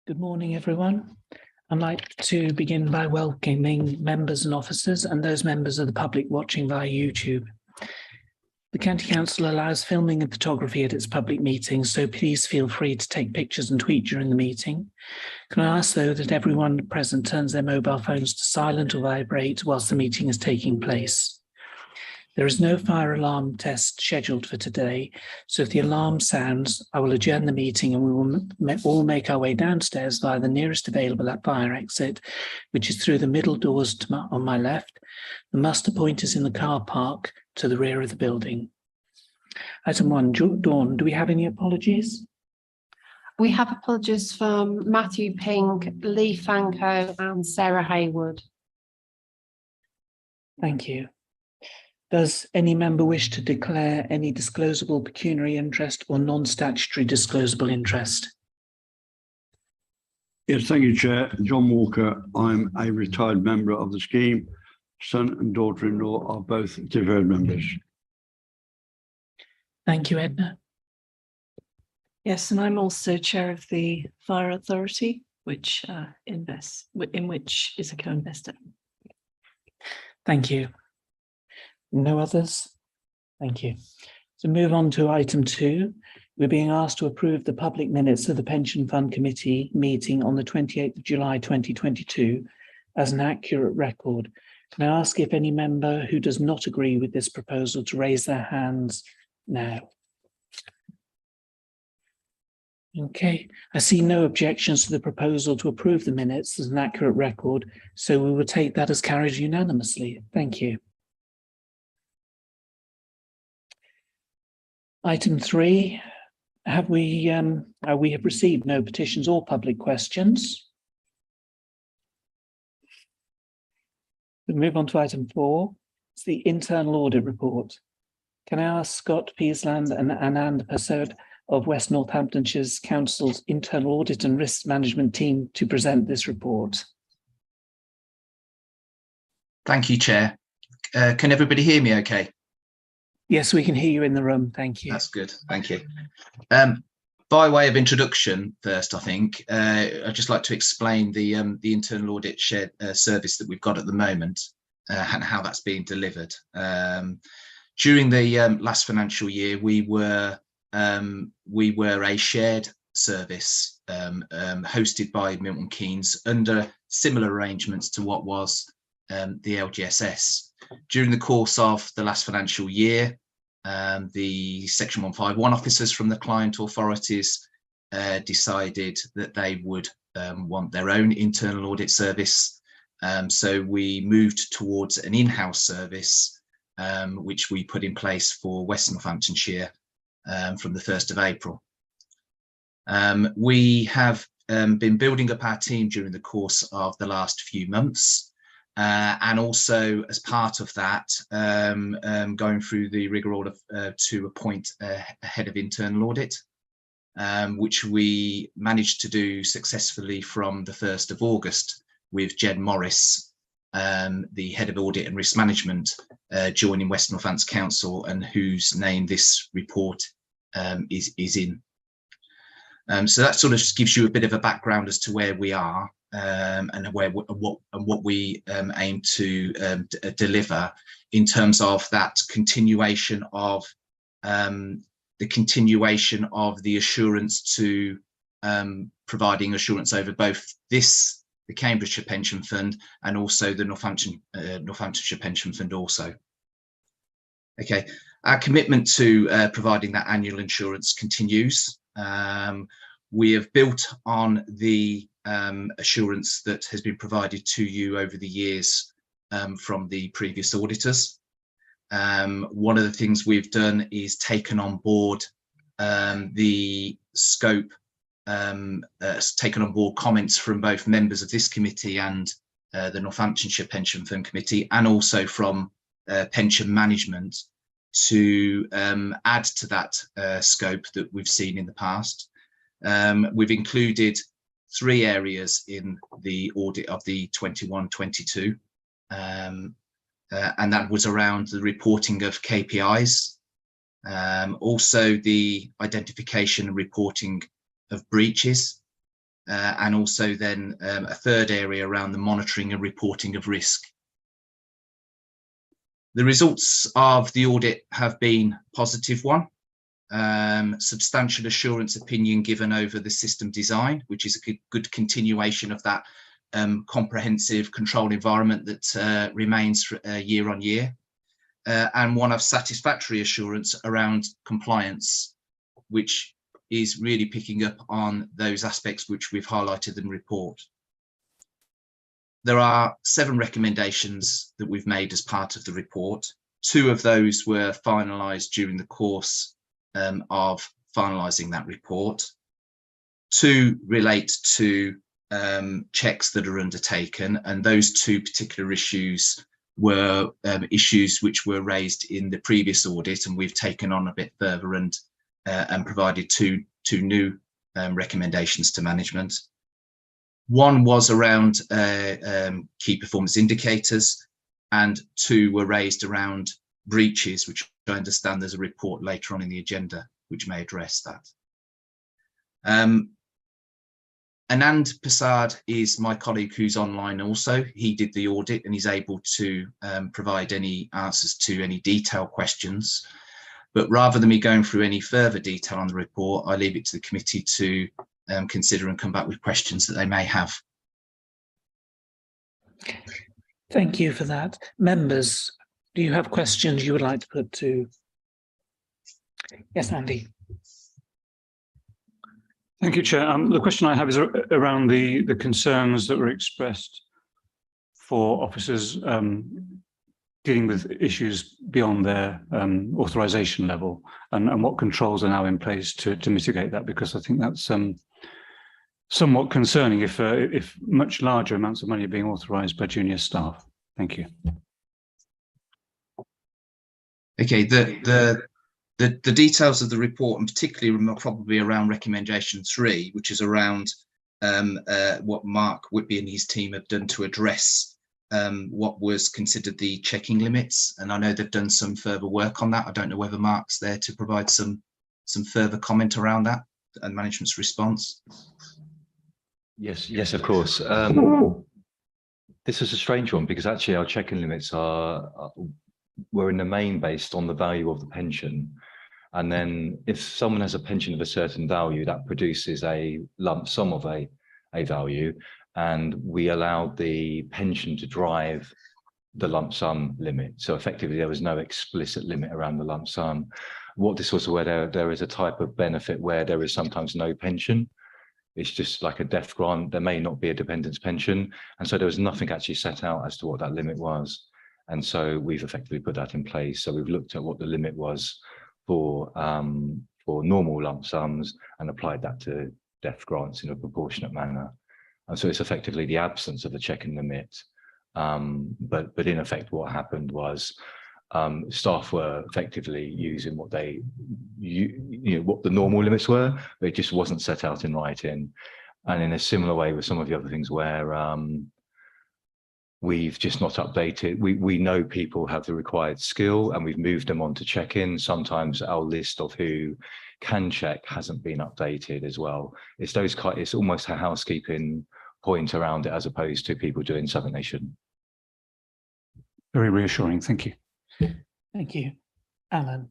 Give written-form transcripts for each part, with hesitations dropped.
Good morning, everyone. I'd like to begin by welcoming members and officers and those members of the public watching via YouTube. The County Council allows filming and photography at its public meetings, so please feel free to take pictures and tweet during the meeting. Can I ask, though, that everyone present turns their mobile phones to silent or vibrate whilst the meeting is taking place? There is no fire alarm test scheduled for today, so if the alarm sounds, I will adjourn the meeting and we will all make our way downstairs via the nearest available fire exit, which is through the middle doors on my left. The muster point is in the car park to the rear of the building. Item 1, Dawn, do we have any apologies? We have apologies from Matthew Pink, Lee Fanco and Sarah Haywood. Thank you. Does any member wish to declare any disclosable pecuniary interest or non-statutory disclosable interest? Yes, thank you, Chair. John Walker. I'm a retired member of the scheme. Son and daughter-in-law are both deferred members. Thank you, Edna. Yes, and I'm also chair of the Fire Authority, which in which is a co-investor. Thank you. No others? Thank you. So move on to item 2. We're being asked to approve the public minutes of the Pension Fund Committee meeting on the 28th of July 2022 as an accurate record. Can I ask if any member who does not agree with this proposal to raise their hands now? Okay, I see no objections to the proposal to approve the minutes as an accurate record, so we will take that as carried unanimously. Thank you. Item 3, we have received no petitions or public questions. We move on to item 4. It's the internal audit report. Can I ask Scott Peasland and Anand Persod of West Northamptonshire's Council's Internal Audit and Risk Management team to present this report? Thank you, Chair. Can everybody hear me okay? Yes, we can hear you in the room. Thank you. That's good. Thank you. By way of introduction, first, I think I'd just like to explain the internal audit shared service that we've got at the moment and how that's being delivered. During the last financial year, we were a shared service hosted by Milton Keynes under similar arrangements to what was the LGSS. During the course of the last financial year, the Section 151 officers from the client authorities decided that they would want their own internal audit service. So we moved towards an in-house service, which we put in place for West Northamptonshire from the 1st of April. We have been building up our team during the course of the last few months. And also, as part of that, going through the rigmarole to appoint a head of internal audit, which we managed to do successfully from the 1st of August with Jen Morris, the head of audit and risk management, joining West Northants Council, and whose name this report is in. So that sort of just gives you a bit of a background as to where we are. And what we aim to deliver in terms of that continuation of the assurance to providing assurance over both the Cambridgeshire Pension Fund and also the Northamptonshire Pension Fund also. Okay, our commitment to providing that annual insurance continues. We have built on the assurance that has been provided to you over the years from the previous auditors. One of the things we've done is taken on board the scope, taken on board comments from both members of this committee and the Northamptonshire Pension Fund Committee, and also from pension management to add to that scope that we've seen in the past. We've included 3 areas in the audit of the 21-22, and that was around the reporting of KPIs, also the identification and reporting of breaches, and also then a third area around the monitoring and reporting of risk. The results of the audit have been positive one. Substantial assurance opinion given over the system design, which is a good continuation of that comprehensive control environment that remains year on year, and one of satisfactory assurance around compliance, which is really picking up on those aspects which we've highlighted in the report. There are 7 recommendations that we've made as part of the report. 2 of those were finalised during the course of finalising that report. 2 relate to checks that are undertaken, and those 2 particular issues were issues which were raised in the previous audit, and we've taken on a bit further and provided two new recommendations to management. One was around key performance indicators, and 2 were raised around breaches, which I understand there's a report later on in the agenda which may address that. Anand Prasad is my colleague who's online also. He did the audit and he's able to provide any answers to any detailed questions. But rather than me going through any further detail on the report, I leave it to the committee to consider and come back with questions that they may have. Thank you for that. Members, do you have questions you would like to put to? Yes, Andy. Thank you, Chair. The question I have is around the concerns that were expressed for officers dealing with issues beyond their authorisation level, and what controls are now in place to mitigate that, because I think that's somewhat concerning if much larger amounts of money are being authorised by junior staff. Thank you. Okay, the details of the report, and particularly probably around recommendation 3, which is around what Mark Whitby and his team have done to address what was considered the checking limits, and I know they've done some further work on that. I don't know whether Mark's there to provide some further comment around that and management's response. Yes, of course. This is a strange one because actually our checking limits were in the main based on the value of the pension. And then if someone has a pension of a certain value, that produces a lump sum of a value. And we allowed the pension to drive the lump sum limit. So effectively, there was no explicit limit around the lump sum. What this was where there is a type of benefit where there is sometimes no pension. It's just like a death grant. There may not be a dependent's pension. And so there was nothing actually set out as to what that limit was. And so we've effectively put that in place. So we've looked at what the limit was for normal lump sums and applied that to death grants in a proportionate manner. And so it's effectively the absence of a checking limit. But in effect, what happened was staff were effectively using what they, what the normal limits were, but it just wasn't set out in writing. And in a similar way with some of the other things where we've just not updated. We know people have the required skill and we've moved them on to check-in. Sometimes our list of who can check hasn't been updated as well. It's it's almost a housekeeping point around it as opposed to people doing something they shouldn't. Very reassuring. Thank you. Thank you. Alan.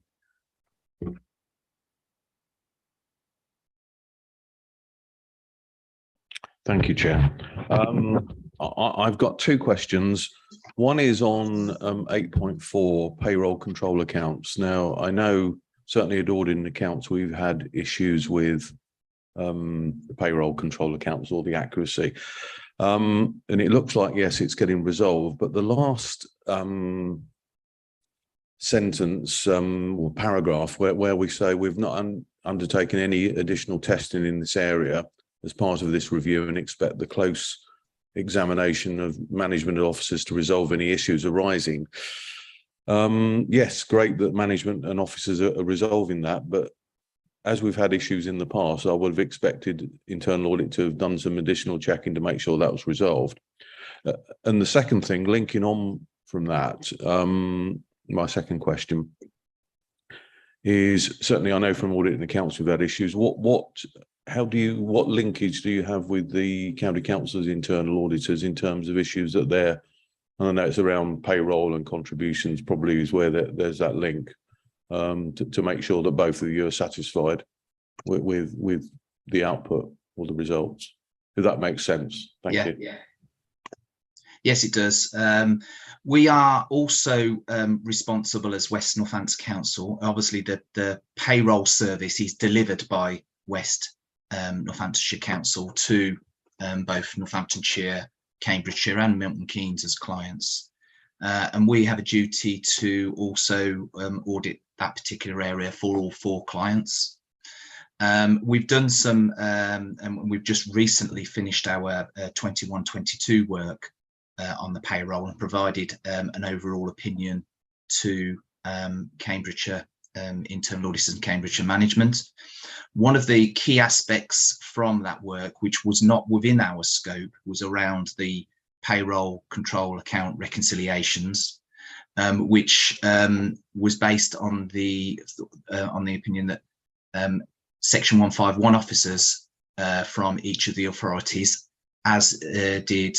Thank you, Chair. I've got 2 questions. One is on 8.4 payroll control accounts. Now, I know certainly at auditing accounts, we've had issues with the payroll control accounts or the accuracy. And it looks like, yes, it's getting resolved, but the last sentence or paragraph where we say we've not undertaken any additional testing in this area as part of this review and expect the close examination of management and officers to resolve any issues arising. Yes, great that management and officers are resolving that, but as we've had issues in the past, I would have expected internal audit to have done some additional checking to make sure that was resolved. And the second thing, linking on from that, my second question is, certainly I know from auditing accounts we've had issues. What what linkage do you have with the county council's internal auditors in terms of issues that they're, I know it's around payroll and contributions probably is where there's that link, to make sure that both of you are satisfied with the output or the results, if that makes sense. Thank you. Yeah. Yes, it does. We are also responsible as West Northampton Council. Obviously, the payroll service is delivered by West Northamptonshire Council to both Northamptonshire, Cambridgeshire and Milton Keynes as clients. And we have a duty to also audit that particular area for all 4 clients. We've done some, and we've just recently finished our 21-22 work on the payroll and provided an overall opinion to Cambridgeshire internal auditors and Cambridgeshire management. One of the key aspects from that work, which was not within our scope, was around the payroll control account reconciliations, which was based on the opinion that Section 151 officers from each of the authorities, as did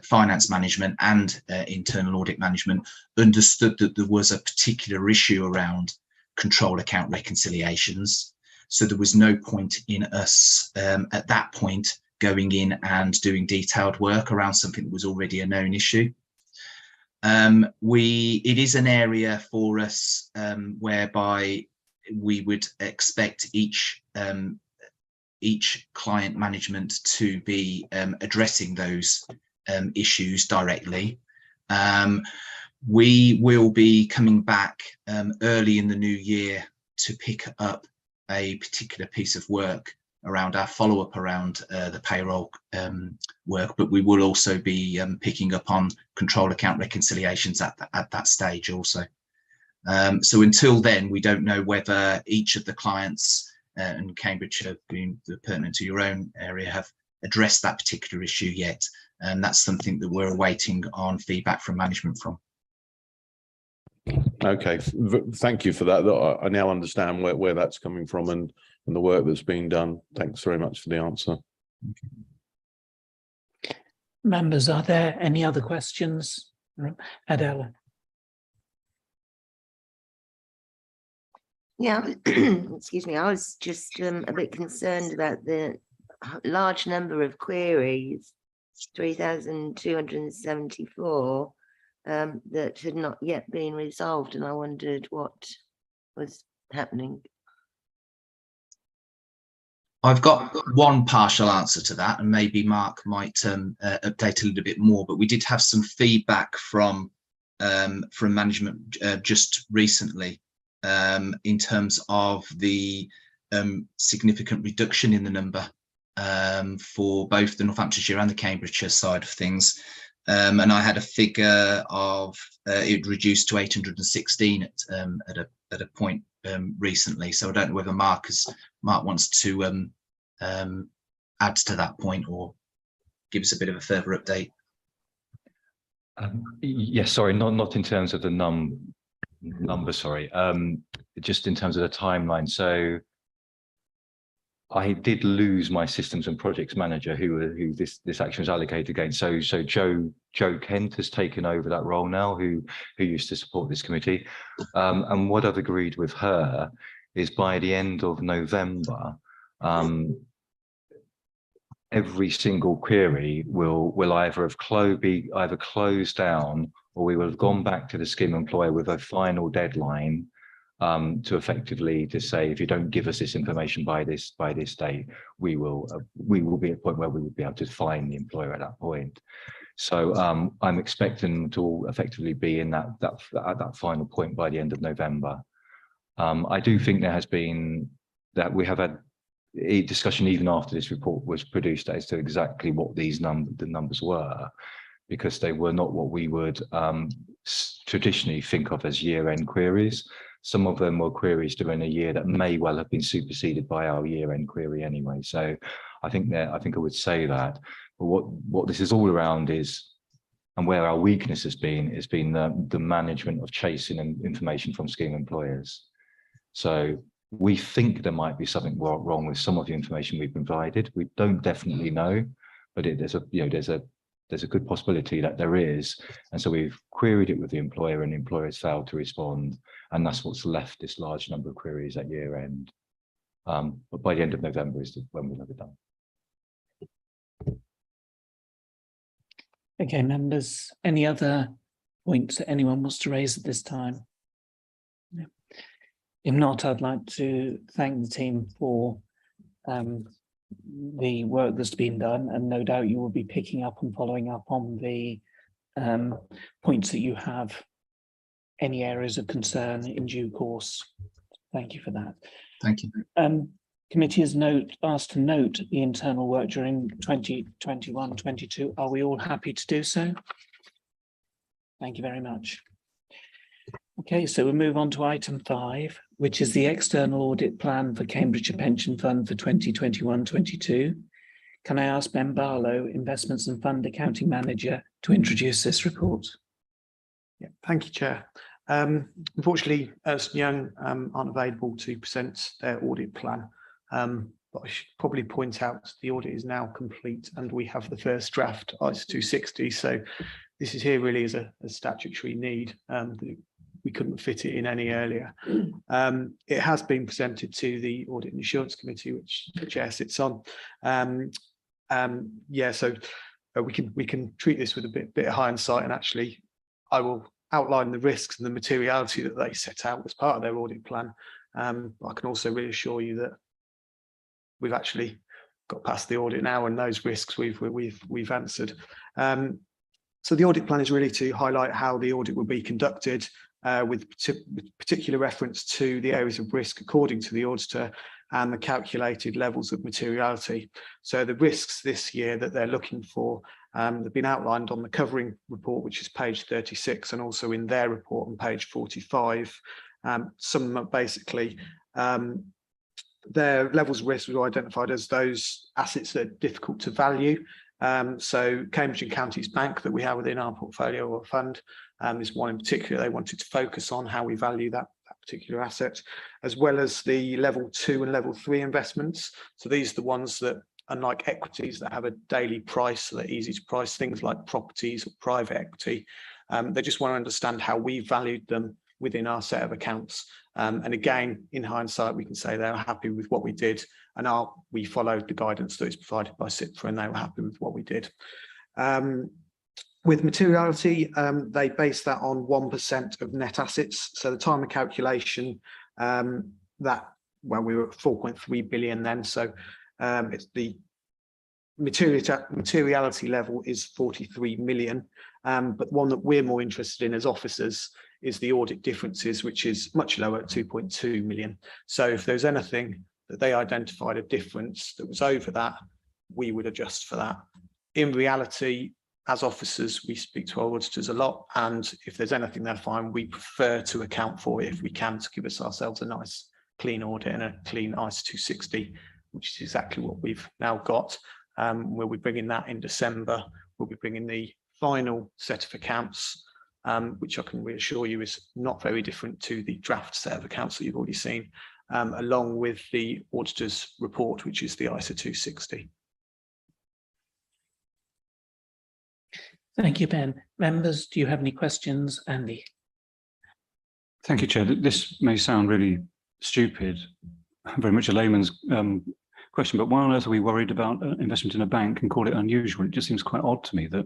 finance management and internal audit management, understood that there was a particular issue around control account reconciliations. So there was no point in us at that point going in and doing detailed work around something that was already a known issue. It is an area for us whereby we would expect each client management to be addressing those issues directly. We will be coming back early in the new year to pick up a particular piece of work around our follow-up around the payroll work, but we will also be picking up on control account reconciliations at that stage also. So until then, we don't know whether each of the clients, and Cambridgeshire being pertinent to your own area, have addressed that particular issue yet. And that's something that we're awaiting on feedback from management from. Okay, thank you for that. I now understand where that's coming from and the work that's being done. Thanks very much for the answer. Members, are there any other questions? Adela. Yeah, excuse me. I was just a bit concerned about the large number of queries, 3,274, that had not yet been resolved, and I wondered what was happening. I've got one partial answer to that, and maybe Mark might update a little bit more, but we did have some feedback from management just recently in terms of the significant reduction in the number for both the Northamptonshire and the Cambridgeshire side of things. And I had a figure of it reduced to 816 at a point recently. So I don't know whether Mark wants to add to that point or give us a bit of a further update. Yes, sorry, not in terms of the number, sorry, just in terms of the timeline. So I did lose my systems and projects manager who this action was allocated against. So Joe Kent has taken over that role now, who used to support this committee. And what I've agreed with her is by the end of November, every single query will either be either closed down, or we will have gone back to the scheme employer with a final deadline to effectively to say, if you don't give us this information by this date, we will be at a point where we would be able to fine the employer at that point. So I'm expecting to effectively be in that final point by the end of November. I do think there has been that we have had a discussion even after this report was produced as to exactly what the numbers were, because they were not what we would traditionally think of as year-end queries. Some of them were queries during a year that may well have been superseded by our year-end query anyway. So I think I would say that. But what this is all around is, and where our weakness has been the management of chasing information from scheme employers. So We think there might be something wrong with some of the information we've provided. We don't definitely know, but there's a good possibility that there is. And so we've queried it with the employer, and the employer has failed to respond. And that's what's left this large number of queries at year end. But by the end of November is when we'll have it done. Okay, members, any other points that anyone wants to raise at this time? No. If not, I'd like to thank the team for the work that's been done, and no doubt you will be picking up and following up on the points that you have, any areas of concern in due course. Thank you for that. Thank you. Committee is asked to note the internal work during 2021-22. Are we all happy to do so? Thank you very much. Okay, so we'll move on to item 5, which is the external audit plan for Cambridgeshire Pension Fund for 2021-22. Can I ask Ben Barlow, Investments and Fund Accounting Manager, to introduce this report? Yeah, thank you, Chair. Unfortunately, Ernst & Young aren't available to present their audit plan, but I should probably point out the audit is now complete and we have the first draft ISO 260. So this is here really as a statutory need. We couldn't fit it in any earlier. It has been presented to the Audit and Assurance Committee, which the Chair sits on. Yeah, so we can treat this with a bit of hindsight, and actually I will outline the risks and the materiality that they set out as part of their audit plan. I can also reassure you that we've actually got past the audit now, and those risks we've answered. So the audit plan is really to highlight how the audit will be conducted, with particular reference to the areas of risk according to the auditor and the calculated levels of materiality. So the risks this year that they're looking for have been outlined on the covering report, which is page 36, and also in their report on page 45. Some of them are basically their levels of risk were identified as those assets that are difficult to value. So Cambridge and Counties Bank that we have within our portfolio or fund is one in particular. They wanted to focus on how we value that particular asset, as well as the level 2 and level 3 investments. So these are the ones that, unlike equities that have a daily price, so they're easy to price, things like properties or private equity, they just want to understand how we valued them within our set of accounts. And again, in hindsight, we can say they were happy with what we did, and we followed the guidance that is provided by CIPFA, and they were happy with what we did. With materiality, they base that on 1% of net assets. So the time of calculation, we were at 4.3 billion then. So it's the materiality level is 43 million. But one that we're more interested in as officers is the audit differences, which is much lower at 2.2 million. So if there's anything that they identified a difference that was over that, we would adjust for that. In reality, as officers, we speak to our auditors a lot, and if there's anything they'll find, we prefer to account for it if we can, to give ourselves a nice clean audit and a clean ISO 260, which is exactly what we've now got. We'll be bringing that in December. We'll be bringing the final set of accounts, which I can reassure you is not very different to the draft set of accounts that you've already seen, along with the auditor's report, which is the ISO 260. Thank you, Ben. Members, do you have any questions? Andy? Thank you, Chair. This may sound really stupid, very much a layman's question, but why on earth are we worried about investment in a bank and call it unusual? It just seems quite odd to me that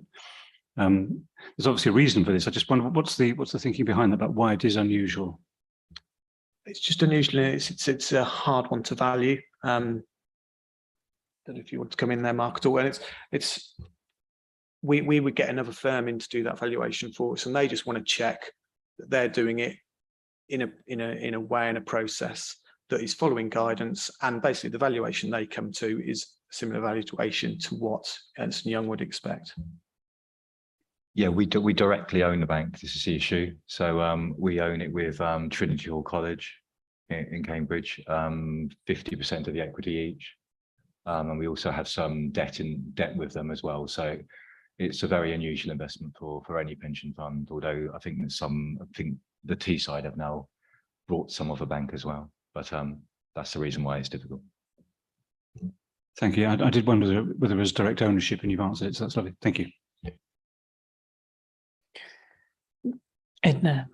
there's obviously a reason for this. I just wonder what's the thinking behind that, about why it is unusual. It's just unusual. It's a hard one to value. That if you want to come in there, Mark, at all, and we would get another firm in to do that valuation for us, and they just want to check that they're doing it in a way, in a process that is following guidance, and basically the valuation they come to is a similar valuation to what Ernst & Young would expect. Yeah, we directly own the bank. This is the issue. So we own it with Trinity Hall College in Cambridge, 50% of the equity each, and we also have some debt with them as well. So it's a very unusual investment for any pension fund. Although I think the T side have now brought some of the bank as well. But that's the reason why it's difficult. Thank you. I did wonder whether it was direct ownership, and you've answered it, so that's lovely. Thank you. Edna.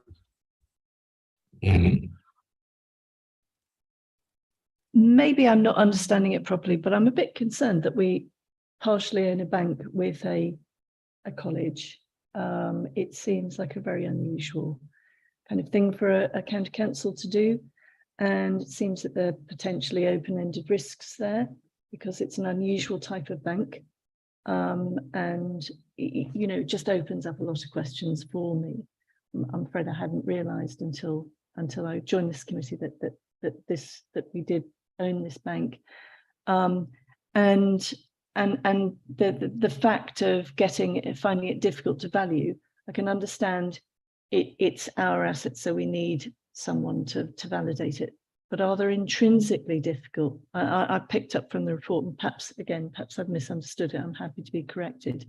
Maybe I'm not understanding it properly, but I'm a bit concerned that we partially own a bank with a college. It seems like a very unusual kind of thing for a county council to do. And it seems that there are potentially open-ended risks there because it's an unusual type of bank. And, you know, it just opens up a lot of questions for me. I'm afraid I hadn't realised until I joined this committee that we did own this bank. And the fact of finding it difficult to value, I can understand it's our asset, so we need someone to validate it. But are there intrinsically difficult? I picked up from the report, and perhaps I've misunderstood it. I'm happy to be corrected.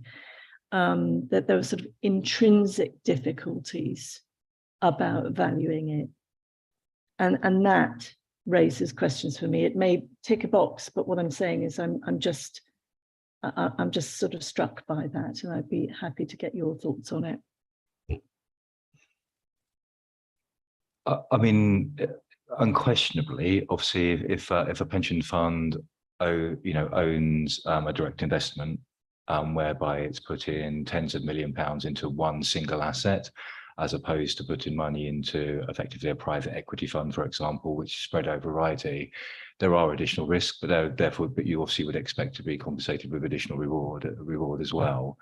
That there were sort of intrinsic difficulties about valuing it, and that raises questions for me. It may tick a box, but what I'm saying is I'm just sort of struck by that, and I'd be happy to get your thoughts on it. I mean, unquestionably, obviously, if a pension fund owns a direct investment, whereby it's put in tens of £millions into one single asset, as opposed to putting money into effectively a private equity fund, for example, which is spread over a variety, there are additional risks, but therefore, you obviously would expect to be compensated with additional reward as well.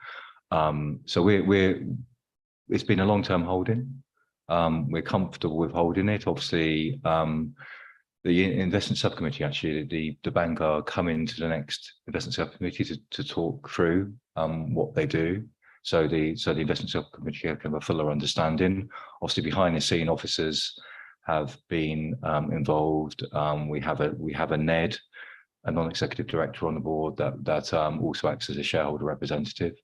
So it's been a long-term holding. We're comfortable with holding it. Obviously, the investment subcommittee, actually, the bank are coming to the next investment subcommittee to talk through what they do. So the investment subcommittee can have a fuller understanding. Obviously, behind the scene officers have been involved. We have a NED, a non-executive director on the board that also acts as a shareholder representative.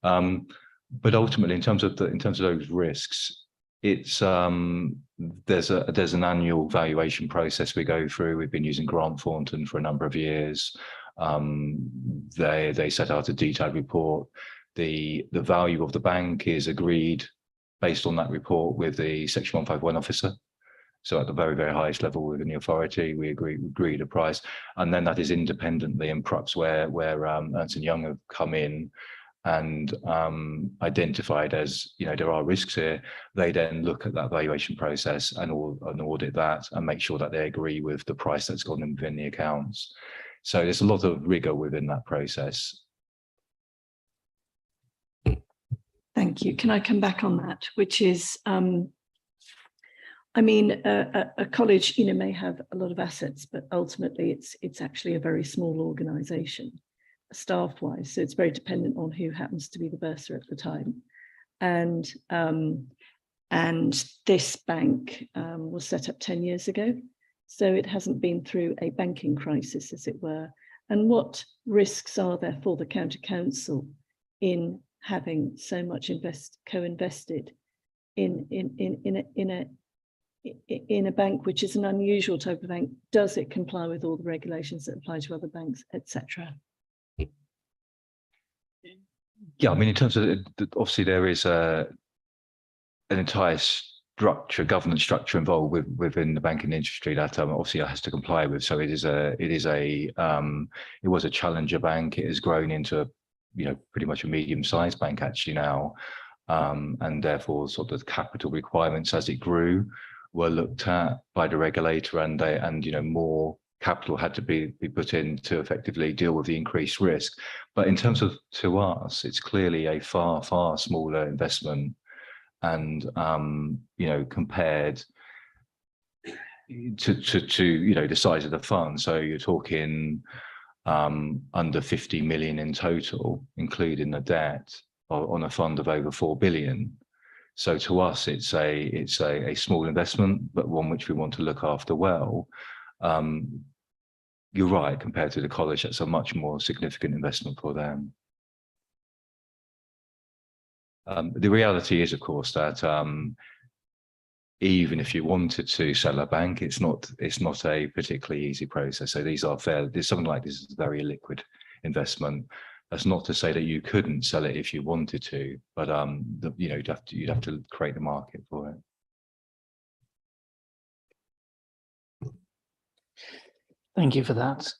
But ultimately, in terms of those risks, it's there's an annual valuation process we go through. We've been using Grant Thornton for a number of years. They set out a detailed report. The value of the bank is agreed based on that report with the Section 151 officer. So at the very, very highest level within the authority, we agree the price, and then that is independently, and perhaps where Ernst & Young have come in and identified as, there are risks here, they then look at that valuation process and audit that and make sure that they agree with the price that's gone in within the accounts. So there's a lot of rigor within that process. Thank you. Can I come back on that, which is, I mean, a college, may have a lot of assets, but ultimately it's actually a very small organisation, staff-wise. So it's very dependent on who happens to be the bursar at the time. And this bank was set up 10 years ago, so it hasn't been through a banking crisis, as it were. And what risks are there for the county council in having so much co-invested in a bank which is an unusual type of bank? Does it comply with all the regulations that apply to other banks, etc.? Yeah, I mean, in terms of obviously there is an entire governance structure involved within the banking industry that obviously it has to comply with. So it was a challenger bank. It has grown into pretty much a medium-sized bank actually now, and therefore sort of the capital requirements as it grew were looked at by the regulator, and more capital had to be put in to effectively deal with the increased risk. But in terms of, to us, it's clearly a far, far smaller investment, and compared to the size of the fund. So you're talking under 50 million in total, including the debt, on a fund of over 4 billion. So to us, it's a small investment, but one which we want to look after well. You're right, compared to the college, that's a much more significant investment for them. The reality is, of course, that even if you wanted to sell a bank, it's not a particularly easy process. So these are fair. There's something like this is a very liquid investment. That's not to say that you couldn't sell it if you wanted to, but you know, you'd have to create the market for it. Thank you for that.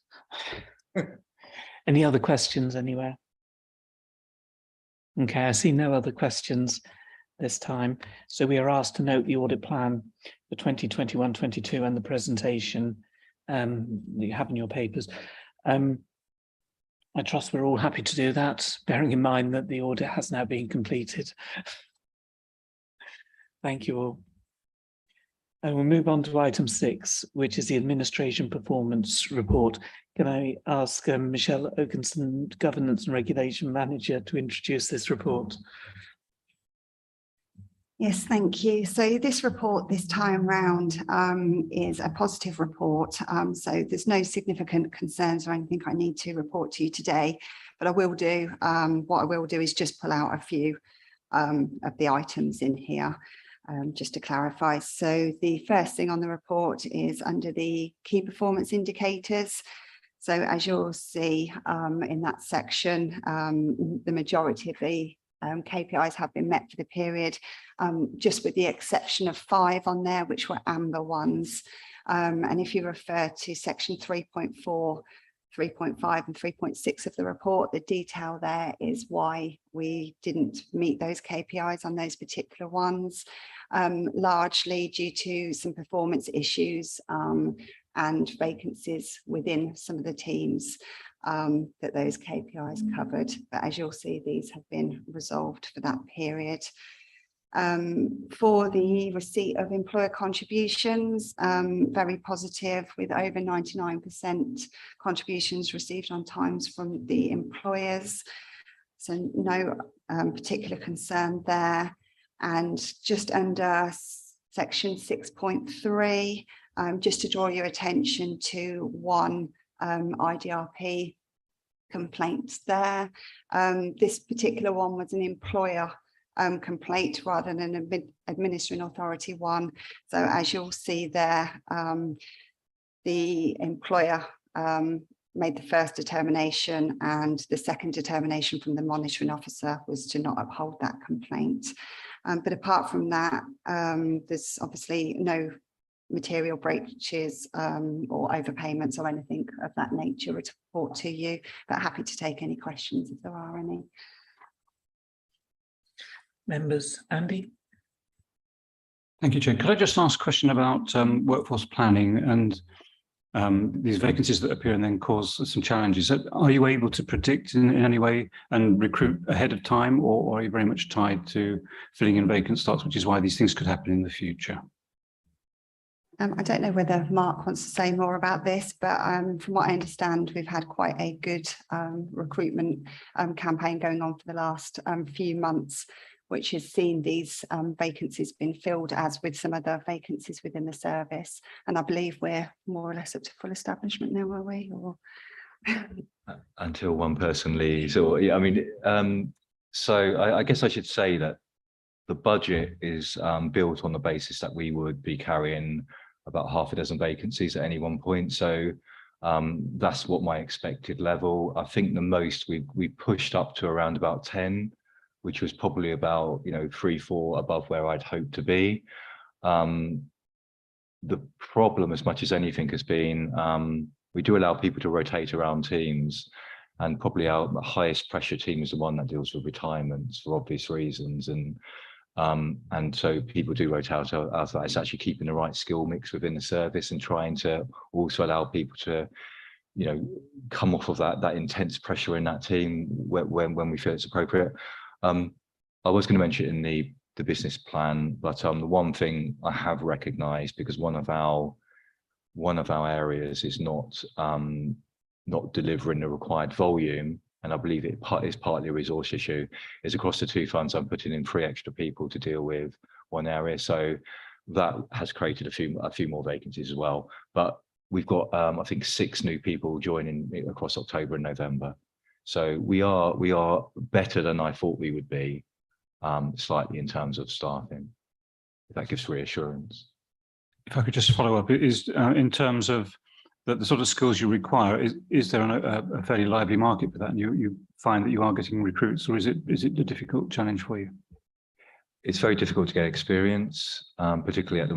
Any other questions anywhere? Okay, I see no other questions this time. So we are asked to note the audit plan for 2021-22 and the presentation that you have in your papers. I trust we're all happy to do that, bearing in mind that the audit has now been completed. Thank you all. And we'll move on to item 6, which is the administration performance report. Can I ask Michelle Oakensen, Governance and Regulation Manager, to introduce this report? Yes, thank you. So this report this time round is a positive report. So there's no significant concerns or anything I need to report to you today, but I will do, what I will do is just pull out a few of the items in here. Just to clarify. So the first thing on the report is under the key performance indicators. So as you'll see in that section, the majority of the KPIs have been met for the period, just with the exception of 5 on there, which were amber ones. And if you refer to section 3.4, 3.5 and 3.6 of the report, the detail there is why we didn't meet those KPIs on those particular ones, largely due to some performance issues and vacancies within some of the teams that those KPIs covered. But as you'll see, these have been resolved for that period. For the receipt of employer contributions, very positive, with over 99% contributions received on times from the employers. So no particular concern there. And just under section 6.3, just to draw your attention to one IDRP complaint there. This particular one was an employer complaint rather than an administering authority one. So as you'll see there, the employer made the first determination, and the second determination from the monitoring officer was to not uphold that complaint. But apart from that, there's obviously no material breaches or overpayments or anything of that nature to report to you, but happy to take any questions if there are any. Members, Andy? Thank you, Chair. Could I just ask a question about workforce planning and these vacancies that appear and then cause some challenges? Are you able to predict in any way and recruit ahead of time, or are you very much tied to filling in vacant slots, which is why these things could happen in the future? I don't know whether Mark wants to say more about this, but from what I understand, we've had quite a good recruitment campaign going on for the last few months, which has seen these vacancies been filled, as with some other vacancies within the service. And I believe we're more or less up to full establishment now, are we? Or until one person leaves, or yeah, I mean, so I guess I should say that the budget is built on the basis that we would be carrying about 6 vacancies at any one point. So that's what my expected level. I think the most we pushed up to around about 10, which was probably about 3-4 above where I'd hoped to be. The problem, as much as anything, has been we do allow people to rotate around teams, and probably our highest pressure team is the one that deals with retirements for obvious reasons, and so people do rotate out of that. It's actually keeping the right skill mix within the service and trying to also allow people to come off of that intense pressure in that team when we feel it's appropriate. I was going to mention it in the business plan, but the one thing I have recognised, because one of our areas is not delivering the required volume, and I believe it is partly a resource issue, is across the 2 funds I'm putting in 3 extra people to deal with one area. So that has created a few more vacancies as well. But we've got I think 6 new people joining across October and November. So we are better than I thought we would be, slightly, in terms of staffing, if that gives reassurance. If I could just follow up, is in terms of the sort of skills you require, is there a fairly lively market for that, and you find that you are getting recruits, or is it a difficult challenge for you? It's very difficult to get experience, particularly at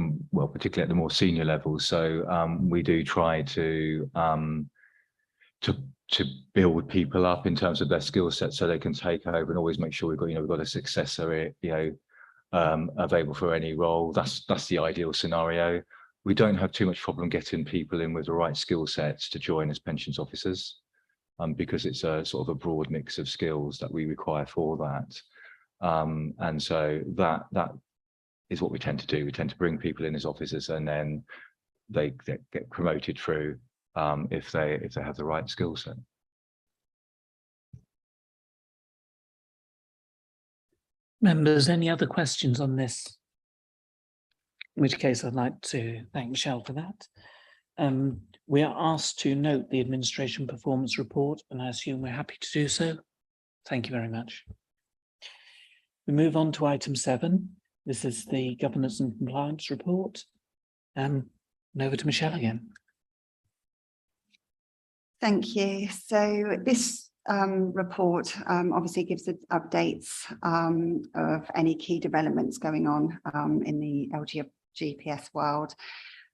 the more senior levels. So we do try to build people up in terms of their skill set, so they can take over, and always make sure we've got a successor, available for any role. That's the ideal scenario. We don't have too much problem getting people in with the right skill sets to join as pensions officers, because it's a sort of a broad mix of skills that we require for that. And so that is what we tend to do. We tend to bring people in as officers, and then they get promoted through if they have the right skill set. Members, any other questions on this? In which case I'd like to thank Michelle for that. We are asked to note the administration performance report, and I assume we're happy to do so. Thank you very much. We move on to item 7. This is the governance and compliance report. And over to Michelle again. Thank you. So this report obviously gives updates of any key developments going on in the LGPS world.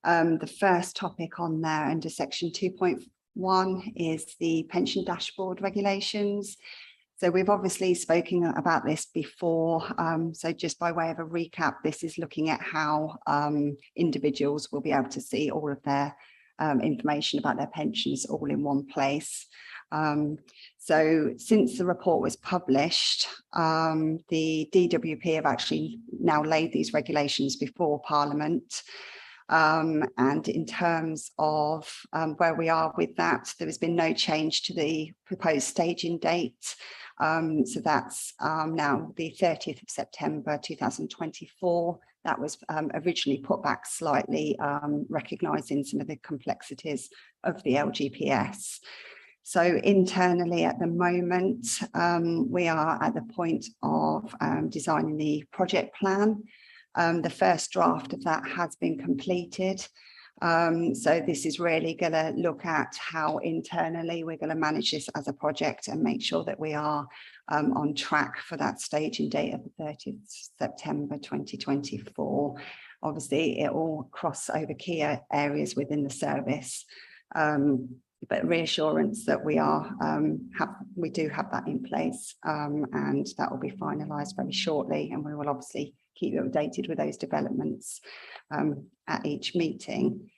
The first topic on there under section 2.1 is the pension dashboard regulations. So we've obviously spoken about this before. So just by way of a recap, this is looking at how individuals will be able to see all of their information about their pensions all in one place. So since the report was published, the DWP have actually now laid these regulations before Parliament. And in terms of where we are with that, there has been no change to the proposed staging date. So that's now the 30th of September 2024. That was originally put back slightly, recognising some of the complexities of the LGPS. So internally at the moment, we are at the point of designing the project plan. The first draft of that has been completed. So this is really going to look at how internally we're going to manage this as a project and make sure that we are on track for that staging date of the 30th September 2024. Obviously, it will cross over key areas within the service, but reassurance that we do have that in place, and that will be finalised very shortly, and we will obviously keep you updated with those developments at each meeting.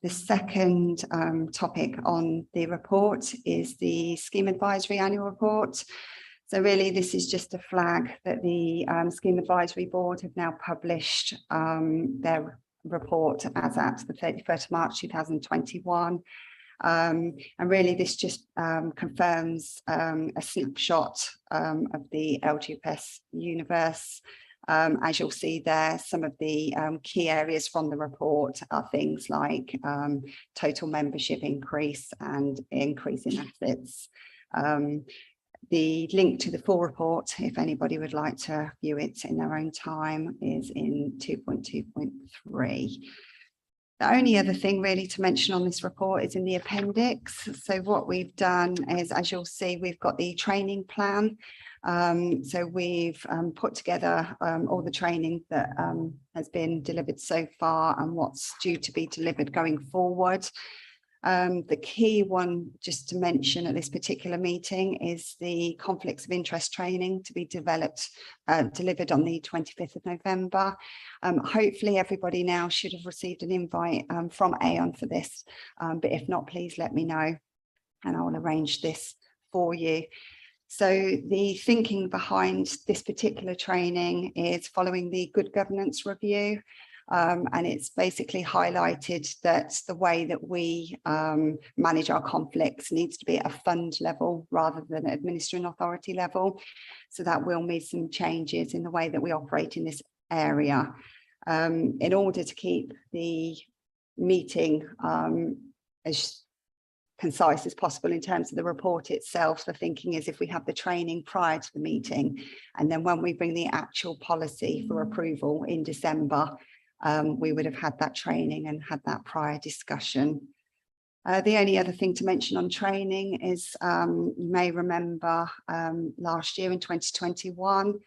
The second topic on the report is the Scheme Advisory Annual Report. So really this is just a flag that the Scheme Advisory Board have now published their report as at the 31st of March 2021. And really this just confirms a snapshot of the LGPS universe. As you'll see there, some of the key areas from the report are things like total membership increase and increase in assets. The link to the full report, if anybody would like to view it in their own time, is in 2.2.3. The only other thing really to mention on this report is in the appendix. So what we've done is, as you'll see, we've got the training plan. So we've put together all the training that has been delivered so far and what's due to be delivered going forward. The key one just to mention at this particular meeting is the conflicts of interest training to be delivered on the 25th of November. Hopefully everybody now should have received an invite from Aon for this, but if not, please let me know and I will arrange this for you. So the thinking behind this particular training is following the Good Governance Review. And it's basically highlighted that the way that we manage our conflicts needs to be at a fund level rather than administering authority level. So that will mean some changes in the way that we operate in this area. In order to keep the meeting as concise as possible in terms of the report itself. The thinking is if we have the training prior to the meeting, and then when we bring the actual policy for approval in December, we would have had that training and had that prior discussion. The only other thing to mention on training is you may remember last year in 2021,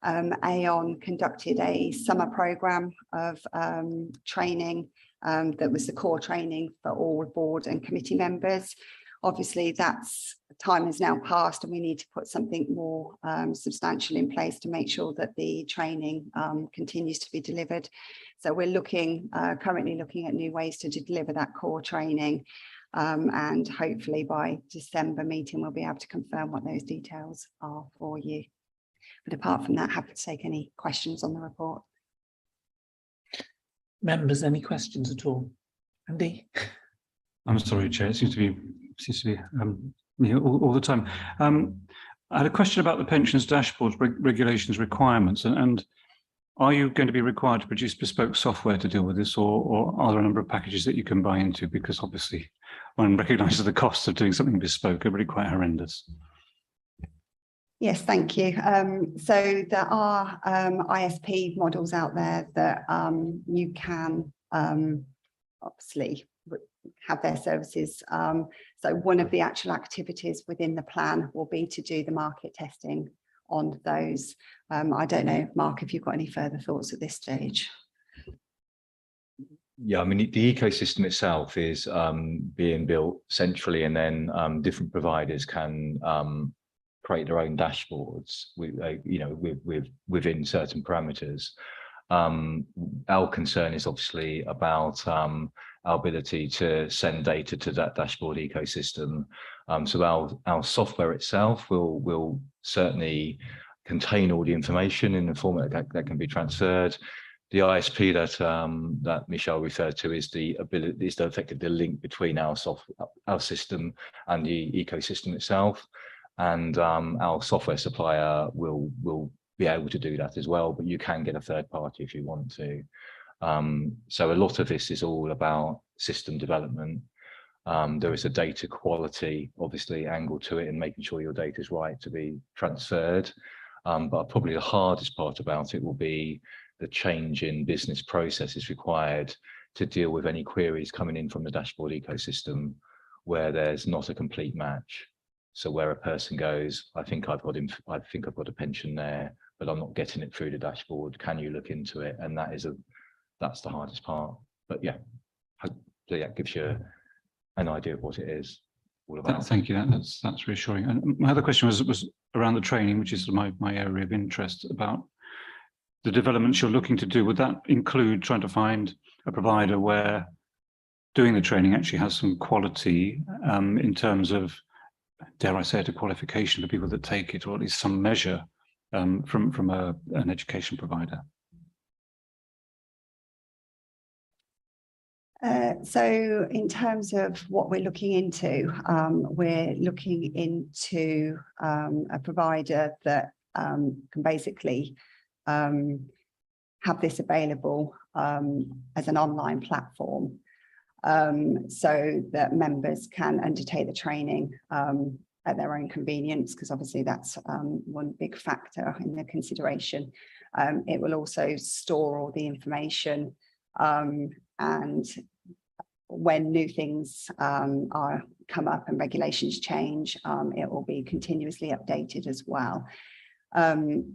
Aon conducted a summer programme of training that was the core training for all board and committee members. Obviously, that's time has now passed and we need to put something more substantial in place to make sure that the training continues to be delivered. So we're currently looking at new ways to deliver that core training. And hopefully by December meeting, we'll be able to confirm what those details are for you. But apart from that, happy to take any questions on the report. Members, any questions at all? Andy? I'm sorry, Chair. It seems to be all the time. I had a question about the pensions dashboards regulations requirements, and are you going to be required to produce bespoke software to deal with this, or are there a number of packages that you can buy into? Because obviously, one recognises the costs of doing something bespoke are really quite horrendous. Yes, thank you. So there are ISP models out there that you can obviously have their services. So one of the actual activities within the plan will be to do the market testing on those. I don't know, Mark, if you've got any further thoughts at this stage. Yeah, I mean, the ecosystem itself is being built centrally, and then different providers can create their own dashboards within certain parameters. Our concern is obviously about our ability to send data to that dashboard ecosystem. So our software itself will certainly contain all the information in the format that can be transferred. The ISP that Michelle referred to is effectively the link between our system and the ecosystem itself. And our software supplier will be able to do that as well, but you can get a third party if you want to. So a lot of this is all about system development. There is a data quality, obviously, angle to it, and making sure your data is right to be transferred. But probably the hardest part about it will be the change in business processes required to deal with any queries coming in from the dashboard ecosystem where there's not a complete match. So where a person goes, I think I've got a pension there, but I'm not getting it through the dashboard. Can you look into it? And that's the hardest part. But yeah, hopefully that gives you an idea of what it is all about. Thank you. That's reassuring. And my other question was around the training, which is my area of interest, about the developments you're looking to do. Would that include trying to find a provider where doing the training actually has some quality in terms of, dare I say it, a qualification for people that take it, or at least some measure from an education provider? So in terms of what we're looking into a provider that can basically have this available as an online platform, so that members can undertake the training at their own convenience, because obviously that's one big factor in the consideration. It will also store all the information, and when new things come up and regulations change, it will be continuously updated as well.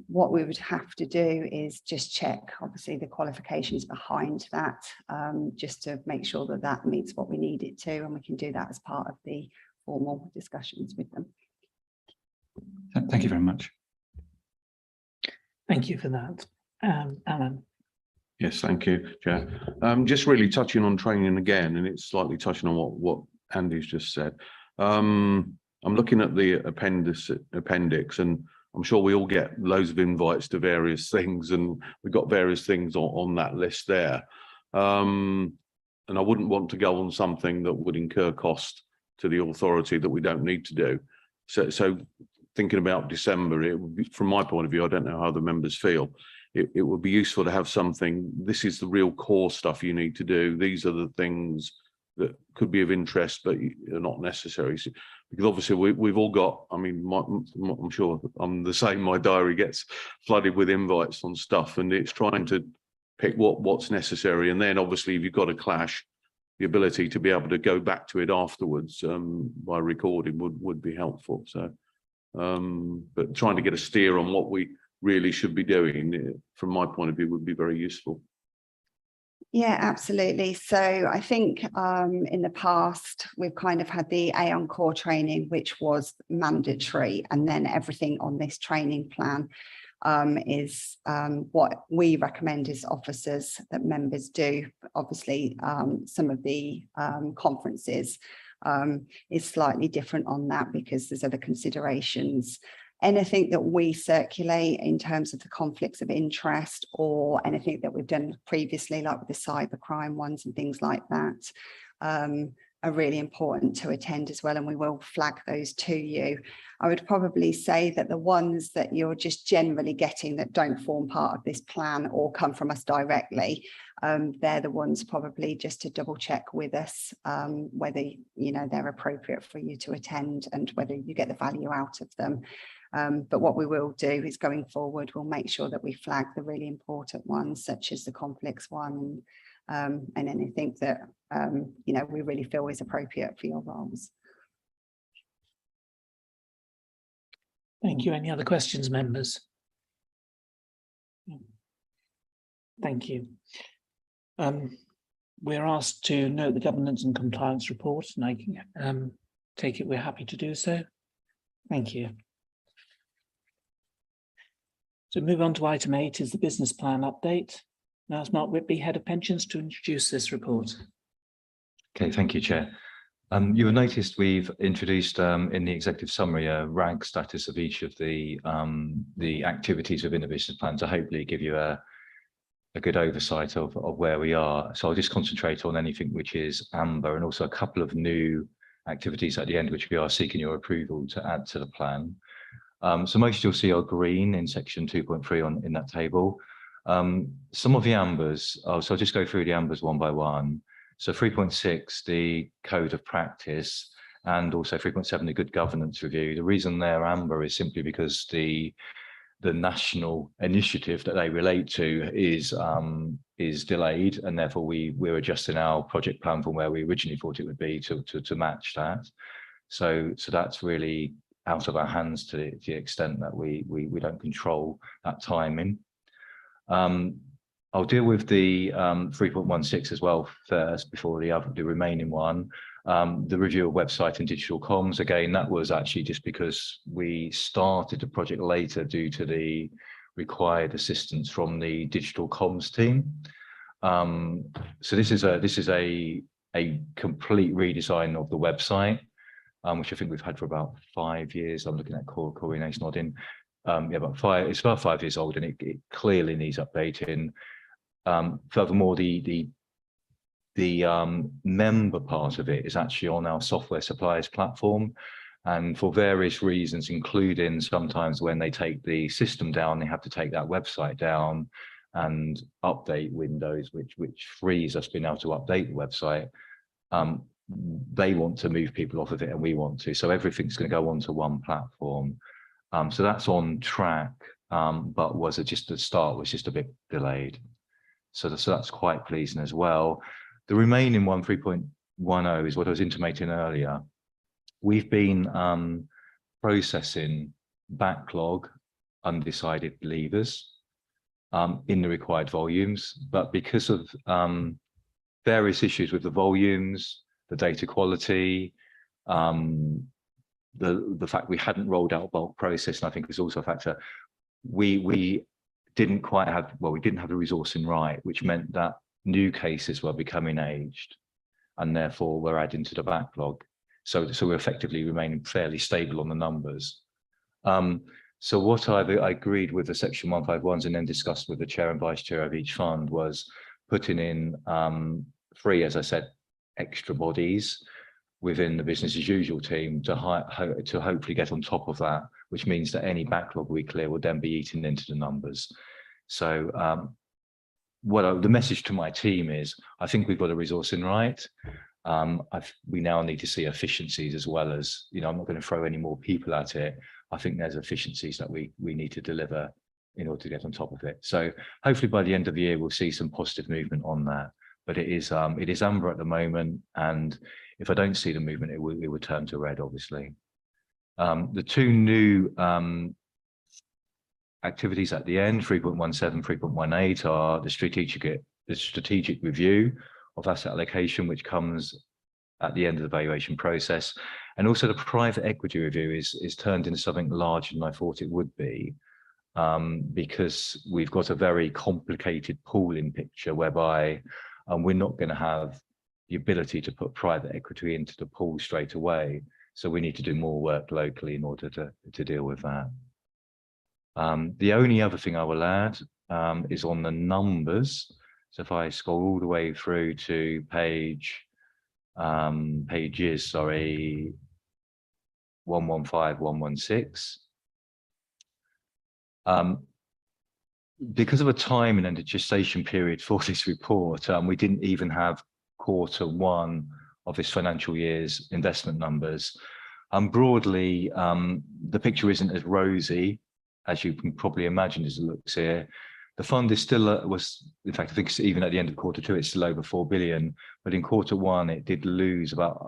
What we would have to do is just check, obviously, the qualifications behind that, just to make sure that that meets what we need it to, and we can do that as part of the formal discussions with them. Thank you very much. Thank you for that. Alan. Yes, thank you, Chair. Just really touching on training again, and it's slightly touching on what Andy's just said. I'm looking at the appendix, and I'm sure we all get loads of invites to various things, and we've got various things on that list there. And I wouldn't want to go on something that would incur cost to the authority that we don't need to do. So thinking about December, it would be, from my point of view, I don't know how the members feel, it would be useful to have something. This is the real core stuff you need to do. These are the things that could be of interest, but are not necessary. So, because obviously we've all got, I mean, I'm sure I'm the same, my diary gets flooded with invites on stuff, and it's trying to pick what's necessary. And then obviously if you've got a clash, the ability to be able to go back to it afterwards by recording would be helpful. So, but trying to get a steer on what we really should be doing, from my point of view, would be very useful. Yeah, absolutely. So I think in the past, we've kind of had the Aon core training, which was mandatory, and then everything on this training plan is what we recommend as officers that members do. Obviously, some of the conferences is slightly different on that because there's other considerations. Anything that we circulate in terms of the conflicts of interest or anything that we've done previously, like with the cybercrime ones and things like that, are really important to attend as well, and we will flag those to you. I would probably say that the ones that you're just generally getting that don't form part of this plan or come from us directly, they're the ones probably just to double check with us whether they're appropriate for you to attend and whether you get the value out of them. But what we will do is going forward, we'll make sure that we flag the really important ones, such as the conflicts one, and anything that we really feel is appropriate for your roles. Thank you. Any other questions, members? Thank you. We're asked to note the governance and compliance report, and I can take it we're happy to do so. Thank you. So move on to item 8 is the business plan update. Now it's Mark Whitby, Head of Pensions, to introduce this report. Okay, thank you, Chair. You will notice we've introduced in the executive summary a RAG status of each of the activities within the business plan to hopefully give you a good oversight of where we are. So I'll just concentrate on anything which is amber, and also a couple of new activities at the end which we are seeking your approval to add to the plan. So most you'll see are green in section 2.3 in that table. Some of the ambers, so I'll just go through the ambers one by one. So 3.6, the code of practice, and also 3.7, the good governance review. The reason they're amber is simply because the national initiative that they relate to is delayed, and therefore we're adjusting our project plan from where we originally thought it would be to match that. So that's really out of our hands to the extent that we don't control that timing. I'll deal with the 3.16 as well first before the remaining one. The review of website and digital comms, again, that was actually just because we started the project later due to the required assistance from the digital comms team. So this is a complete redesign of the website, which I think we've had for about 5 years. I'm looking at Corey Nace nodding. Yeah, it's about 5 years old, and it clearly needs updating. Furthermore, the member part of it is actually on our software suppliers platform, and for various reasons, including sometimes when they take the system down, they have to take that website down and update Windows, which frees us being able to update the website. They want to move people off of it, and we want to, so everything's going to go onto one platform. So that's on track, but was just a bit delayed. So that's quite pleasing as well. The remaining one, 3.10, is what I was intimating earlier. We've been processing backlog undecided leavers in the required volumes, but because of various issues with the volumes, the data quality, the fact we hadn't rolled out bulk process, and I think is also a factor, we didn't quite have, well, we didn't have the resourcing right, which meant that new cases were becoming aged, and therefore we're adding to the backlog. So we're effectively remaining fairly stable on the numbers. So what I agreed with the section 151s and then discussed with the chair and vice chair of each fund was putting in 3, as I said, extra bodies within the business as usual team to hopefully get on top of that, which means that any backlog we clear will then be eaten into the numbers. So the message to my team is, I think we've got a resourcing right. We now need to see efficiencies as well as, you know, I'm not going to throw any more people at it. I think there's efficiencies that we need to deliver in order to get on top of it. So hopefully by the end of the year, we'll see some positive movement on that. But it is amber at the moment. And if I don't see the movement, it will turn to red, obviously. The two new activities at the end, 3.17, 3.18, are the strategic review of asset allocation, which comes at the end of the valuation process. And also the private equity review is turned into something larger than I thought it would be, because we've got a very complicated pooling picture whereby we're not going to have the ability to put private equity into the pool straight away. So we need to do more work locally in order to deal with that. The only other thing I will add is on the numbers. So if I scroll all the way through to pages 115, 116. Because of a time and a gestation period for this report, we didn't even have Q1 of this financial year's investment numbers. Broadly, the picture isn't as rosy as you can probably imagine as it looks here. The fund is still, in fact, I think it's even at the end of Q2, it's still over 4 billion, but in Q1, it did lose about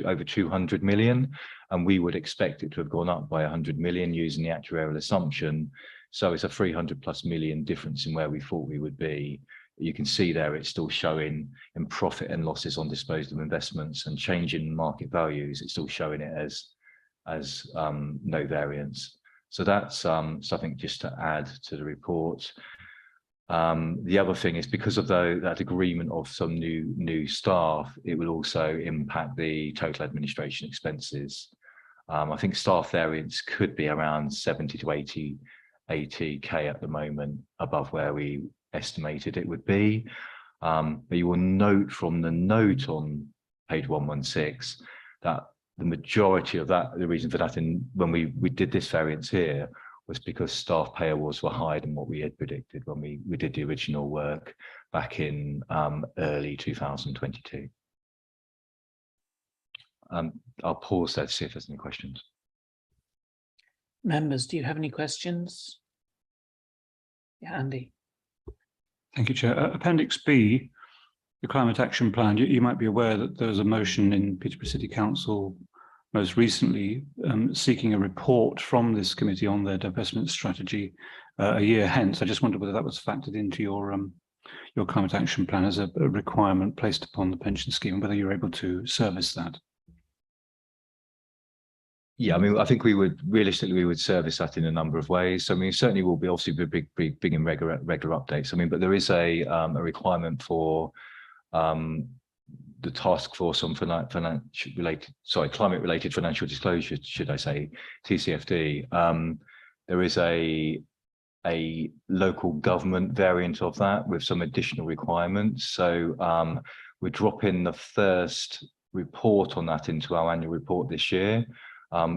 over 200 million, and we would expect it to have gone up by 100 million using the actuarial assumption. So it's a 300+ million difference in where we thought we would be. You can see there it's still showing in profit and losses on disposed of investments and change in market values. It's still showing it as no variance. So that's something just to add to the report. The other thing is because of that agreement of some new staff, it will also impact the total administration expenses. I think staff variance could be around 70 to 80k at the moment, above where we estimated it would be. But you will note from the note on page 116 that the majority of that, the reason for that when we did this variance here, was because staff pay awards were higher than what we had predicted when we did the original work back in early 2022. I'll pause there to see if there's any questions. Members, do you have any questions? Yeah, Andy. Thank you, Chair. Appendix B, the Climate Action Plan. You might be aware that there was a motion in Peterborough City Council most recently seeking a report from this committee on their divestment strategy a year hence. I just wondered whether that was factored into your Climate Action Plan as a requirement placed upon the pension scheme, and whether you're able to service that. Yeah, I mean, I think we would service that in a number of ways. I mean, certainly will be obviously big and regular updates. I mean, but there is a requirement for the task force on climate-related financial disclosure, should I say, TCFD. There is a local government variant of that with some additional requirements. So we're dropping the first report on that into our annual report this year.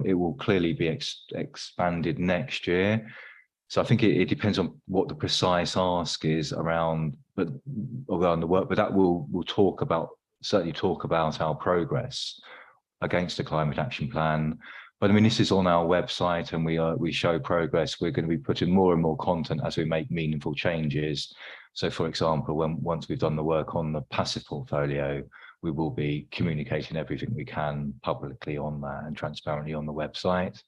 It will clearly be expanded next year. So I think it depends on what the precise ask is around the work, but that will certainly talk about our progress against the Climate Action Plan. But I mean, this is on our website and we show progress. We're going to be putting more and more content as we make meaningful changes. So for example, once we've done the work on the passive portfolio, we will be communicating everything we can publicly on that and transparently on the website.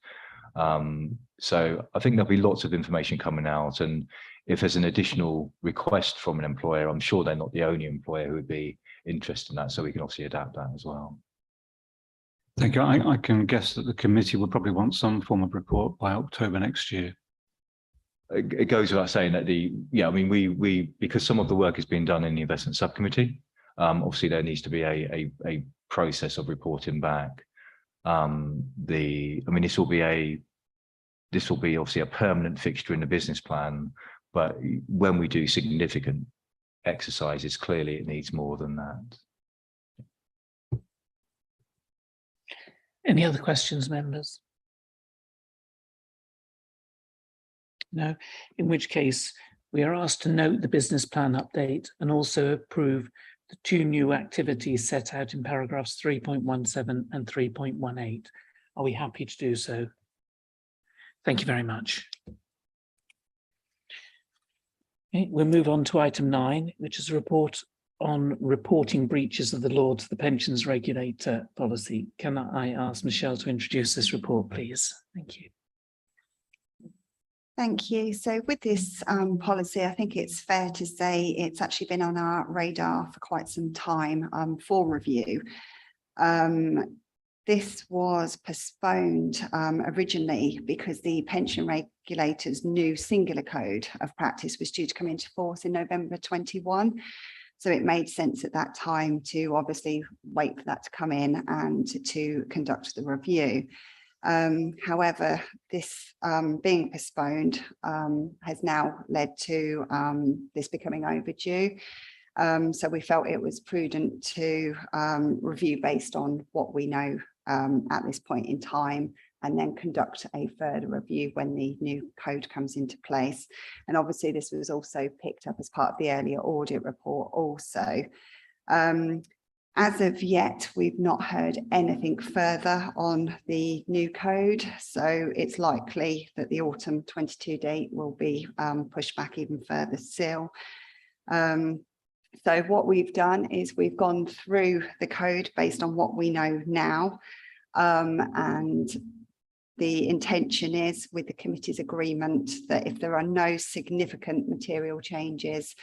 So I think there'll be lots of information coming out, and if there's an additional request from an employer, I'm sure they're not the only employer who would be interested in that, so we can obviously adapt that as well. Thank you. I can guess that the committee will probably want some form of report by October next year. It goes without saying that we because some of the work is being done in the investment subcommittee. Obviously, there needs to be a process of reporting back. This will be obviously a permanent fixture in the business plan, but when we do significant exercises, clearly it needs more than that. Any other questions, members? No, in which case we are asked to note the business plan update and also approve the two new activities set out in paragraphs 3.17 and 3.18. Are we happy to do so? Thank you very much. Okay, we'll move on to item 9, which is a report on reporting breaches of the law to the pensions regulator policy. Can I ask Michelle to introduce this report, please? Thank you. Thank you. So with this policy, I think it's fair to say it's actually been on our radar for quite some time for review. This was postponed originally because the pension regulator's new singular code of practice was due to come into force in November 21. So it made sense at that time to obviously wait for that to come in and to conduct the review. However, this being postponed has now led to this becoming overdue. So we felt it was prudent to review based on what we know at this point in time, and then conduct a further review when the new code comes into place. And obviously this was also picked up as part of the earlier audit report also. As of yet, we've not heard anything further on the new code, so it's likely that the autumn 22 date will be pushed back even further still. So what we've done is we've gone through the code based on what we know now, and the intention is, with the committee's agreement, that if there are no significant material changes,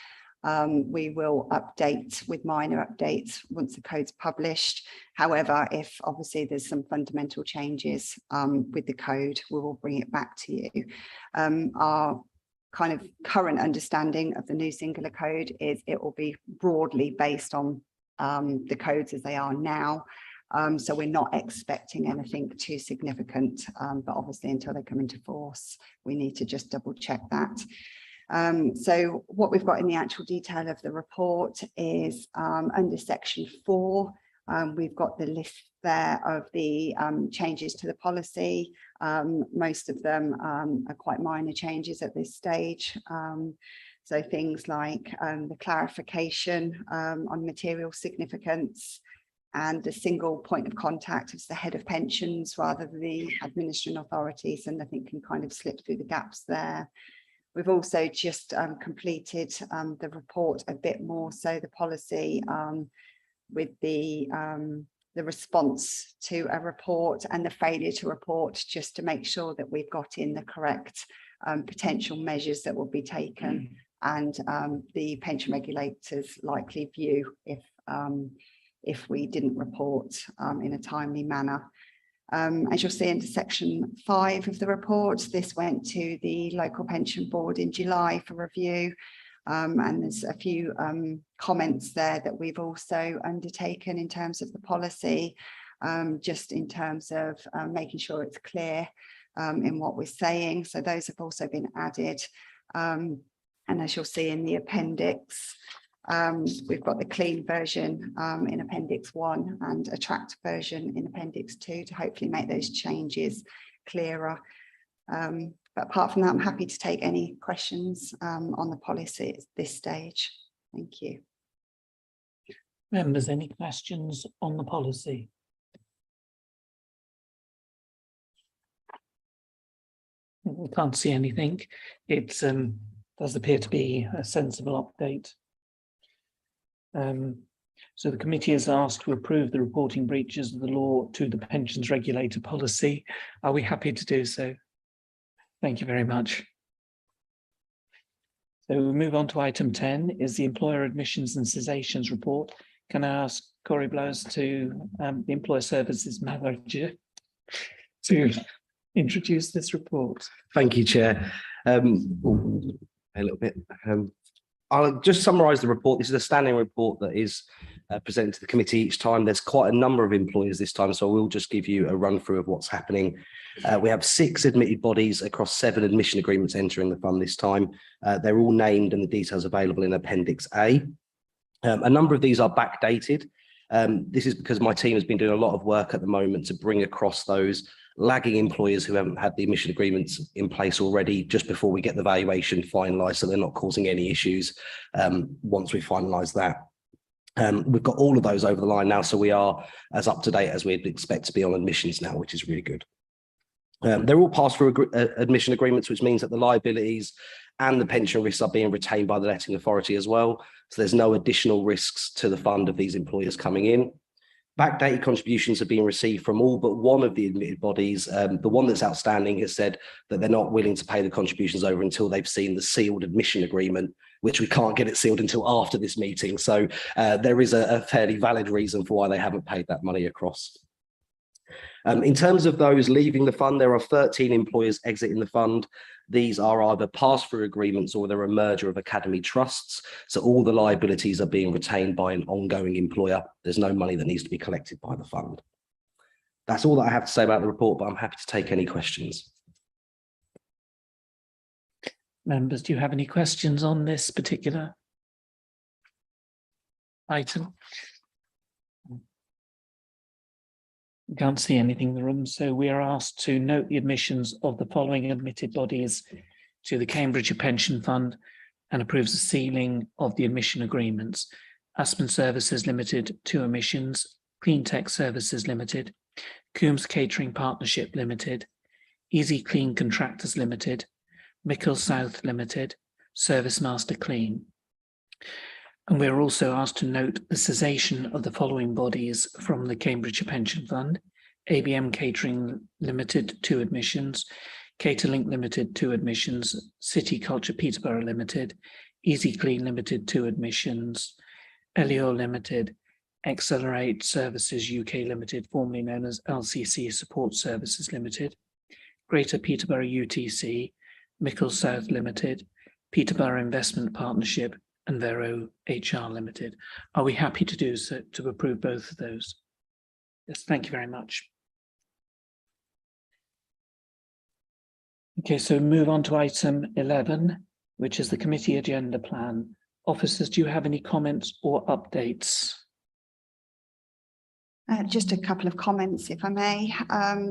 we will update with minor updates once the code's published. However, if obviously there's some fundamental changes with the code, we will bring it back to you. Our kind of current understanding of the new singular code is it will be broadly based on the codes as they are now. So we're not expecting anything too significant, but obviously until they come into force, we need to just double check that. So what we've got in the actual detail of the report is under section 4, we've got the list there of the changes to the policy. Most of them are quite minor changes at this stage. So things like the clarification on material significance, and the single point of contact as the head of pensions rather than the administering authorities, and nothing can kind of slip through the gaps there. We've also just completed the report a bit more, so the policy with the response to a report and the failure to report, just to make sure that we've got in the correct potential measures that will be taken, and the pension regulators' likely view if we didn't report in a timely manner. As you'll see into section 5 of the report, this went to the local pension board in July for review, and there's a few comments there that we've also undertaken in terms of the policy, just in terms of making sure it's clear in what we're saying. So those have also been added, and as you'll see in the appendix, we've got the clean version in appendix 1 and a tracked version in appendix 2 to hopefully make those changes clearer. But apart from that, I'm happy to take any questions on the policy at this stage. Thank you. Members, any questions on the policy? We can't see anything. It does appear to be a sensible update. So the committee is asked to approve the reporting breaches of the law to the pensions regulator policy. Are we happy to do so? Thank you very much. So we move on to item 10, is the employer admissions and cessations report. Can I ask Corey Blows, to the employer services manager, to introduce this report? Thank you, Chair. A little bit. I'll just summarise the report. This is a standing report that is presented to the committee each time. There's quite a number of employers this time, so we'll just give you a run through of what's happening. We have 6 admitted bodies across 7 admission agreements entering the fund this time. They're all named and the details available in Appendix A. A number of these are backdated. This is because my team has been doing a lot of work at the moment to bring across those lagging employers who haven't had the admission agreements in place already, just before we get the valuation finalised, so they're not causing any issues once we finalise that. We've got all of those over the line now, so we are as up to date as we'd expect to be on admissions now, which is really good. They're all pass-through admission agreements, which means that the liabilities and the pension risks are being retained by the letting authority as well. So there's no additional risks to the fund of these employers coming in. Backdated contributions are being received from all but one of the admitted bodies. The one that's outstanding has said that they're not willing to pay the contributions over until they've seen the sealed admission agreement, which we can't get it sealed until after this meeting. So there is a fairly valid reason for why they haven't paid that money across. In terms of those leaving the fund, there are 13 employers exiting the fund. These are either pass-through agreements or they're a merger of academy trusts. So all the liabilities are being retained by an ongoing employer. There's no money that needs to be collected by the fund. That's all that I have to say about the report, but I'm happy to take any questions. Members, do you have any questions on this particular item? Can't see anything in the room, so we are asked to note the admissions of the following admitted bodies to the Cambridgeshire Pension Fund and approves the sealing of the admission agreements. Aspen Services Limited, 2 admissions, Clean Tech Services Limited, Coombs Catering Partnership Limited, Easy Clean Contractors Limited, Mickle South Limited, Service Master Clean. And we're also asked to note the cessation of the following bodies from the Cambridgeshire Pension Fund: ABM Catering Limited, 2 admissions, Caterlink Limited, 2 admissions, City Culture Peterborough Limited, Easy Clean Limited, 2 admissions, Elio Limited, Accelerate Services UK Limited, formerly known as LCC Support Services Limited, Greater Peterborough UTC, Mickle South Limited, Peterborough Investment Partnership, and Vero HR Limited. Are we happy to do so, to approve both of those? Yes, thank you very much. Okay, so move on to item 11, which is the committee agenda plan. Officers, do you have any comments or updates? Just a couple of comments, if I may.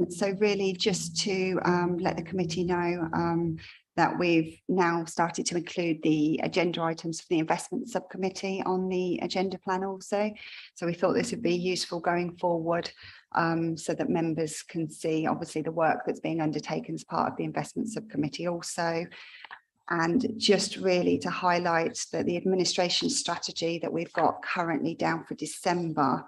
So really just to let the committee know that we've now started to include the agenda items for the investment subcommittee on the agenda plan also. So we thought this would be useful going forward so that members can see obviously the work that's being undertaken as part of the investment subcommittee also. And just really to highlight that the administration strategy that we've got currently down for December,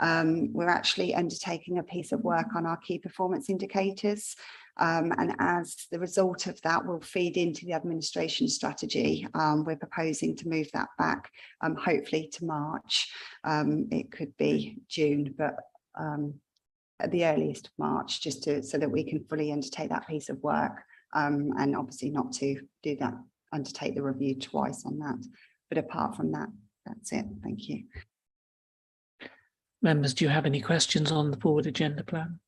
we're actually undertaking a piece of work on our key performance indicators. And as the result of that will feed into the administration strategy, we're proposing to move that back, hopefully to March. It could be June, but at the earliest of March, just so that we can fully undertake that piece of work, and obviously not to do that, undertake the review twice on that. But apart from that, that's it. Thank you. Members, do you have any questions on the forward agenda plan?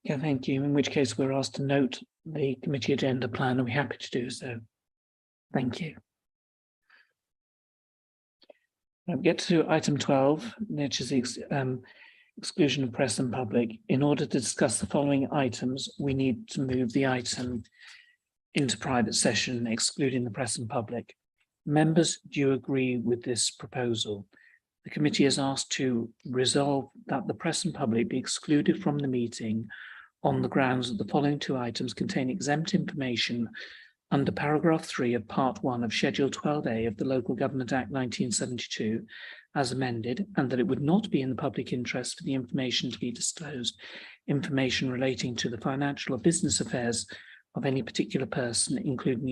Yeah, thank you. In which case we're asked to note the committee agenda plan, and we're happy to do so. Thank you. I'll get to item 12, which is the exclusion of press and public. In order to discuss the following items, we need to move the item into private session, excluding the press and public. Members, do you agree with this proposal? The committee is asked to resolve that the press and public be excluded from the meeting on the grounds that the following 2 items contain exempt information under paragraph 3 of part 1 of Schedule 12A of the Local Government Act 1972 as amended, and that it would not be in the public interest for the information to be disclosed, information relating to the financial or business affairs of any particular person, including